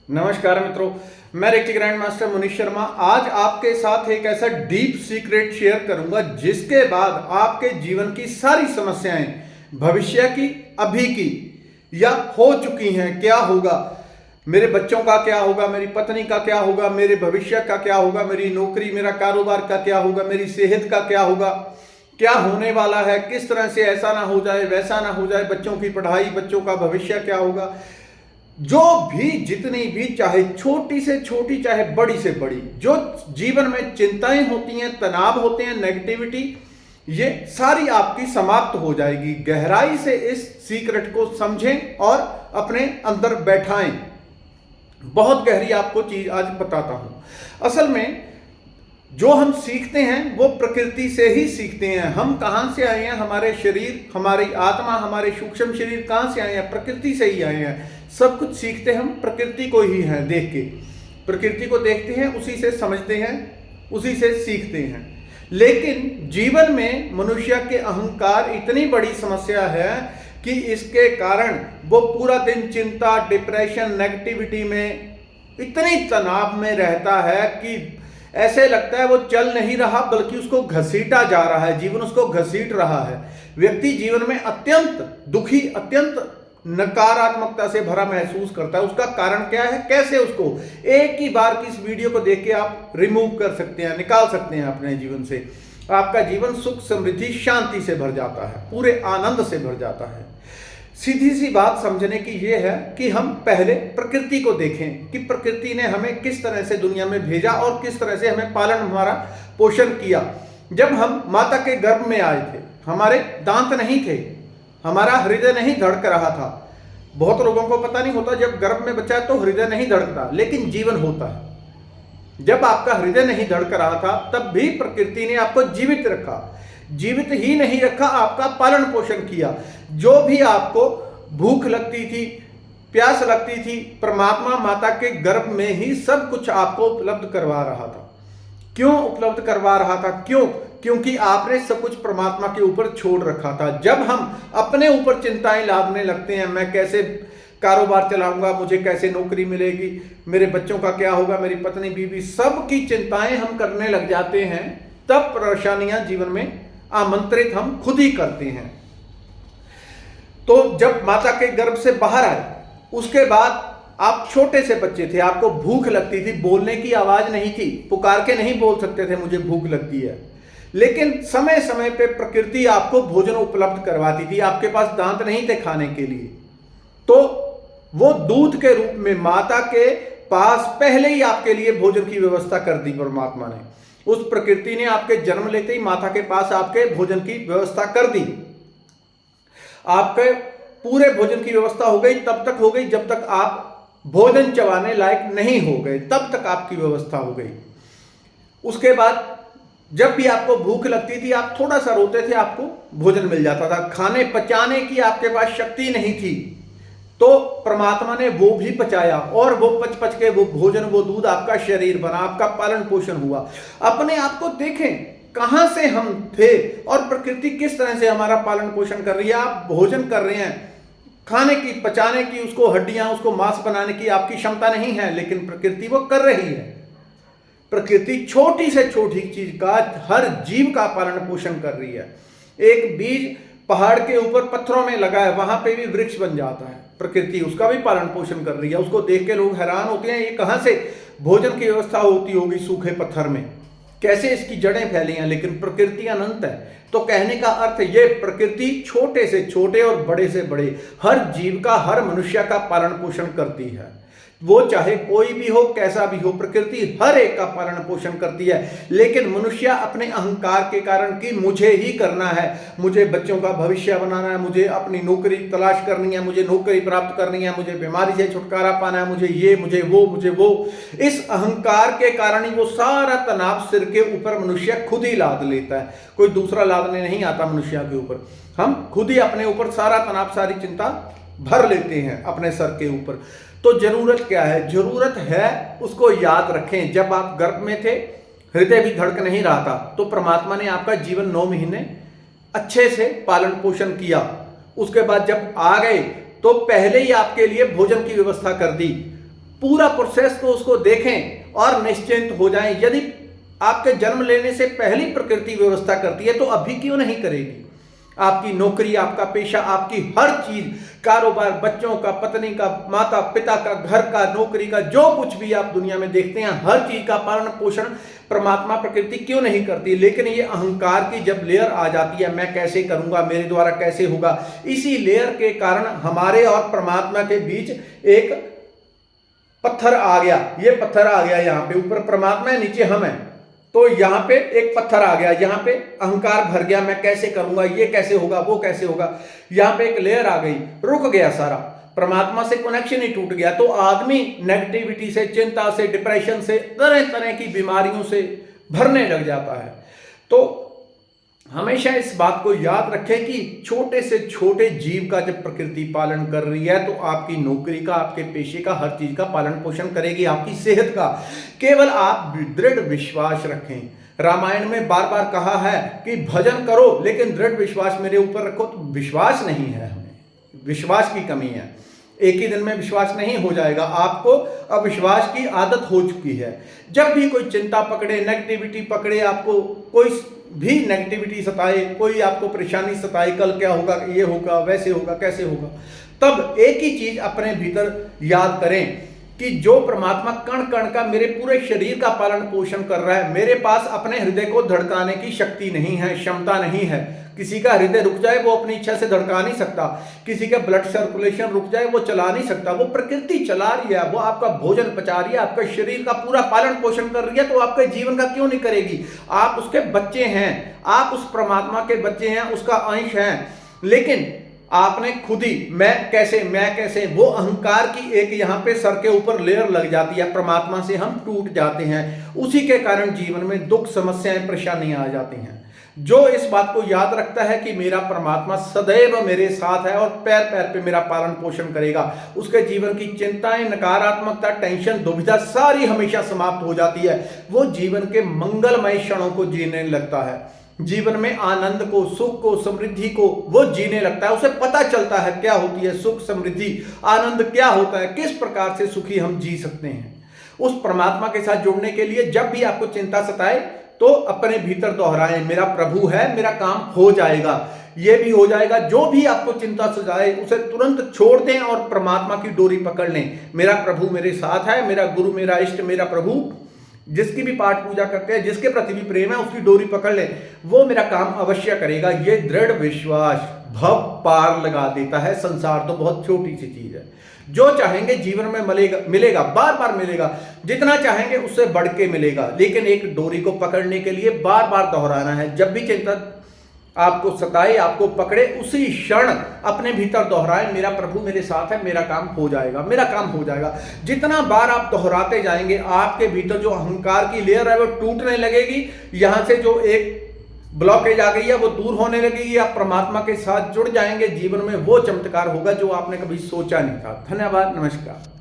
नमस्कार मित्रों, मैं reiki grand master Munish Sharma आज आपके साथ एक ऐसा डीप सीक्रेट शेयर करूंगा जिसके बाद आपके जीवन की सारी समस्याएं भविष्य की, अभी की या हो चुकी हैं, क्या होगा, मेरे बच्चों का क्या होगा, मेरी पत्नी का क्या होगा, मेरे भविष्य का क्या होगा, मेरी नौकरी, मेरा कारोबार का क्या होगा, मेरी सेहत का क्या होगा, क्या होने वाला है, किस तरह से ऐसा ना हो जाए, वैसा ना हो जाए, बच्चों की पढ़ाई, बच्चों का भविष्य क्या होगा, जो भी जितनी भी चाहे छोटी से छोटी चाहे बड़ी से बड़ी जो जीवन में चिंताएं होती हैं, तनाव होते हैं, नेगेटिविटी, ये सारी आपकी समाप्त हो जाएगी। गहराई से इस सीक्रेट को समझें और अपने अंदर बैठाएं। बहुत गहरी आपको चीज आज बताता हूं। असल में जो हम सीखते हैं वो प्रकृति से ही सीखते हैं। हम कहां से आए हैं? हमारे शरीर, हमारी आत्मा, हमारे सूक्ष्म शरीर कहां से आए हैं? प्रकृति से ही आए हैं। सब कुछ सीखते हम प्रकृति को ही हैं, देख के प्रकृति को देखते हैं, उसी से समझते हैं, उसी से सीखते हैं। लेकिन जीवन में मनुष्य के अहंकार इतनी बड़ी समस्या है कि इसके कारण वो पूरा दिन चिंता, डिप्रेशन, नेगेटिविटी में, इतनी तनाव में रहता है कि ऐसे लगता है वो चल नहीं रहा बल्कि उसको घसीटा जा रहा है, जीवन उसको घसीट रहा है। व्यक्ति जीवन में अत्यंत दुखी, अत्यंत नकारात्मकता से भरा महसूस करता है। उसका कारण क्या है? कैसे उसको एक ही बार की इस वीडियो को देख के आप रिमूव कर सकते हैं, निकाल सकते हैं अपने जीवन से। आपका जीवन सुख, समृद्धि, शांति से भर जाता है, पूरे आनंद से भर जाता है। सीधी सी बात समझने की यह है कि हम पहले प्रकृति को देखें कि प्रकृति ने हमें किस तरह से दुनिया में भेजा और किस तरह से हमें पालन, हमारा पोषण किया। जब हम माता के गर्भ में आए थे, हमारे दांत नहीं थे, हमारा हृदय नहीं धड़क रहा था। बहुत लोगों को पता नहीं होता, जब गर्भ में बच्चा है तो हृदय नहीं धड़कता, लेकिन जीवन होता है। जब आपका हृदय नहीं धड़क रहा था तब भी प्रकृति ने आपको जीवित रखा। जीवित ही नहीं रखा, आपका पालन पोषण किया। जो भी आपको भूख लगती थी, प्यास लगती थी, परमात्मा माता के गर्भ में ही सब कुछ आपको उपलब्ध करवा रहा था। क्यों उपलब्ध करवा रहा था? क्योंकि आपने सब कुछ परमात्मा के ऊपर छोड़ रखा था। जब हम अपने ऊपर चिंताएं लादने लगते हैं, मैं कैसे कारोबार चलाऊंगा, मुझे कैसे नौकरी मिलेगी, मेरे बच्चों का क्या होगा, मेरी पत्नी, बीवी, सब की चिंताएं हम करने लग जाते हैं, तब परेशानियां जीवन में आमंत्रित हम खुद ही करते हैं। तो जब माता के गर्भ से बाहर आए, उसके बाद आप छोटे से बच्चे थे, आपको भूख लगती थी, बोलने की आवाज नहीं थी, पुकार के नहीं बोल सकते थे मुझे भूख लगती है, लेकिन समय समय पे प्रकृति आपको भोजन उपलब्ध करवाती थी। आपके पास दांत नहीं थे खाने के लिए, तो वो दूध के रूप में माता के पास पहले ही आपके लिए भोजन की व्यवस्था कर दी परमात्मा ने। उस प्रकृति ने आपके जन्म लेते ही माता के पास आपके भोजन की व्यवस्था कर दी। आपके पूरे भोजन की व्यवस्था हो गई, तब तक हो गई जब तक आप भोजन चबाने लायक नहीं हो गए, तब तक आपकी व्यवस्था हो गई। उसके बाद जब भी आपको भूख लगती थी, आप थोड़ा सा रोते थे, आपको भोजन मिल जाता था। खाने पचाने की आपके पास शक्ति नहीं थी, तो परमात्मा ने वो भी पचाया और वो पच के वो भोजन, वो दूध आपका शरीर बना, आपका पालन पोषण हुआ। अपने आप को देखें, कहां से हम थे और प्रकृति किस तरह से हमारा पालन पोषण कर रही है। आप भोजन कर रहे हैं, खाने की, पचाने की, उसको हड्डियां, उसको मांस बनाने की आपकी क्षमता नहीं है, लेकिन प्रकृति वो कर रही है। प्रकृति छोटी से छोटी चीज का, हर जीव का पालन पोषण कर रही है। एक बीज पहाड़ के ऊपर पत्थरों में लगा है, वहां पे भी वृक्ष बन जाता है। प्रकृति उसका भी पालन पोषण कर रही है। उसको देख के लोग हैरान होते हैं, ये कहां से भोजन की व्यवस्था होती होगी सूखे पत्थर में, कैसे इसकी जड़ें फैली हैं। लेकिन प्रकृति अनंत है। तो कहने का अर्थ ये, प्रकृति छोटे से छोटे और बड़े से बड़े हर जीव का, हर मनुष्य का पालन पोषण करती है। वो चाहे कोई भी हो, कैसा भी हो, प्रकृति हर एक का पालन पोषण करती है। लेकिन मनुष्य अपने अहंकार के कारण कि मुझे ही करना है, मुझे बच्चों का भविष्य बनाना है, मुझे अपनी नौकरी तलाश करनी है, मुझे नौकरी प्राप्त करनी है, मुझे बीमारी से छुटकारा पाना है, मुझे ये, मुझे वो, इस अहंकार के कारण ही वो सारा तनाव सिर के ऊपर मनुष्य खुद ही लाद लेता है। कोई दूसरा लादने नहीं आता मनुष्य के ऊपर। हम खुद ही अपने ऊपर सारा तनाव, सारी चिंता भर लेते हैं अपने सर के ऊपर। तो जरूरत क्या है? जरूरत है, उसको याद रखें, जब आप गर्भ में थे, हृदय भी धड़क नहीं रहा था, तो परमात्मा ने आपका जीवन 9 महीने अच्छे से पालन पोषण किया। उसके बाद जब आ गए तो पहले ही आपके लिए भोजन की व्यवस्था कर दी। पूरा प्रोसेस को उसको देखें और निश्चिंत हो जाएं। यदि आपके जन्म लेने से पहली प्रकृति व्यवस्था करती है तो अभी क्यों नहीं करेगी? आपकी नौकरी, आपका पेशा, आपकी हर चीज, कारोबार, बच्चों का, पत्नी का, माता पिता का, घर का, नौकरी का, जो कुछ भी आप दुनिया में देखते हैं, हर चीज का पालन पोषण परमात्मा प्रकृति क्यों नहीं करती? लेकिन ये अहंकार की जब लेयर आ जाती है, मैं कैसे करूंगा, मेरे द्वारा कैसे होगा, इसी लेयर के कारण हमारे और परमात्मा के बीच एक पत्थर आ गया। ये पत्थर आ गया, यहाँ पे ऊपर परमात्मा है, नीचे हम हैं। तो यहाँ पे एक पत्थर आ गया, यहाँ पे अहंकार भर गया, मैं कैसे करूंगा, ये कैसे होगा, वो कैसे होगा। यहाँ पे एक लेयर आ गई, रुक गया सारा, परमात्मा से कनेक्शन ही टूट गया। तो आदमी नेगेटिविटी से, चिंता से, डिप्रेशन से, तरह तरह की बीमारियों से भरने लग जाता है। तो हमेशा इस बात को याद रखें कि छोटे से छोटे जीव का जब प्रकृति पालन कर रही है तो आपकी नौकरी का, आपके पेशे का, हर चीज का पालन पोषण करेगी, आपकी सेहत का। केवल आप दृढ़ विश्वास रखें। रामायण में बार बार कहा है कि भजन करो लेकिन दृढ़ विश्वास मेरे ऊपर रखो। तो विश्वास नहीं है, हमें विश्वास की कमी है। एक ही दिन में विश्वास नहीं हो जाएगा, आपको अविश्वास की आदत हो चुकी है। जब भी कोई चिंता पकड़े, नेगेटिविटी पकड़े, आपको कोई भी नेगेटिविटी सताए, कोई आपको परेशानी सताए, कल क्या होगा, ये होगा, वैसे होगा, कैसे होगा, तब एक ही चीज अपने भीतर याद करें कि जो परमात्मा कण कण का, मेरे पूरे शरीर का पालन पोषण कर रहा है, मेरे पास अपने हृदय को धड़काने की शक्ति नहीं है, क्षमता नहीं है। किसी का हृदय रुक जाए वो अपनी इच्छा से धड़का नहीं सकता, किसी का ब्लड सर्कुलेशन रुक जाए वो चला नहीं सकता, वो प्रकृति चला रही है, वो आपका भोजन पचा रही है, आपका शरीर का पूरा पालन पोषण कर रही है। तो आपके जीवन का क्यों नहीं करेगी? आप उसके बच्चे हैं, आप उस परमात्मा के बच्चे हैं, उसका अंश हैं। लेकिन आपने खुद ही मैं कैसे, वो अहंकार की एक यहाँ पे सर के ऊपर लेयर लग जाती है, परमात्मा से हम टूट जाते हैं। उसी के कारण जीवन में दुख, समस्याएं, परेशानियां आ जाती हैं। जो इस बात को याद रखता है कि मेरा परमात्मा सदैव मेरे साथ है और पैर पैर पे मेरा पालन पोषण करेगा, उसके जीवन की चिंताएं, नकारात्मकता, टेंशन, दुविधा सारी हमेशा समाप्त हो जाती है। वो जीवन के मंगलमय क्षणों को जीने लगता है, जीवन में आनंद को, सुख को, समृद्धि को वो जीने लगता है। उसे पता चलता है क्या होती है सुख, समृद्धि, आनंद क्या होता है, किस प्रकार से सुखी हम जी सकते हैं। उस परमात्मा के साथ जुड़ने के लिए जब भी आपको चिंता सताए तो अपने भीतर दोहराएं, मेरा प्रभु है, मेरा काम हो जाएगा, ये भी हो जाएगा। जो भी आपको चिंता सताए उसे तुरंत छोड़ दें और परमात्मा की डोरी पकड़ लें। मेरा प्रभु मेरे साथ है, मेरा गुरु, मेरा इष्ट, मेरा प्रभु, जिसकी भी पाठ पूजा करते हैं, जिसके प्रति भी प्रेम है, उसकी डोरी पकड़ ले, वो मेरा काम अवश्य करेगा। ये दृढ़ विश्वास भव पार लगा देता है। संसार तो बहुत छोटी सी चीज है, जो चाहेंगे जीवन में मिलेगा, बार बार मिलेगा, जितना चाहेंगे उससे बढ़ के मिलेगा। लेकिन एक डोरी को पकड़ने के लिए बार बार दोहराना है। जब भी चिंता आपको सताए, आपको पकड़े, उसी क्षण अपने भीतर दोहराए, मेरा प्रभु मेरे साथ है, मेरा काम हो जाएगा, मेरा काम हो जाएगा। जितना बार आप दोहराते जाएंगे, आपके भीतर जो अहंकार की लेयर है वो टूटने लगेगी। यहां से जो एक ब्लॉकेज आ गई है वो दूर होने लगेगी। आप परमात्मा के साथ जुड़ जाएंगे, जीवन में वो चमत्कार होगा जो आपने कभी सोचा नहीं था। धन्यवाद, नमस्कार।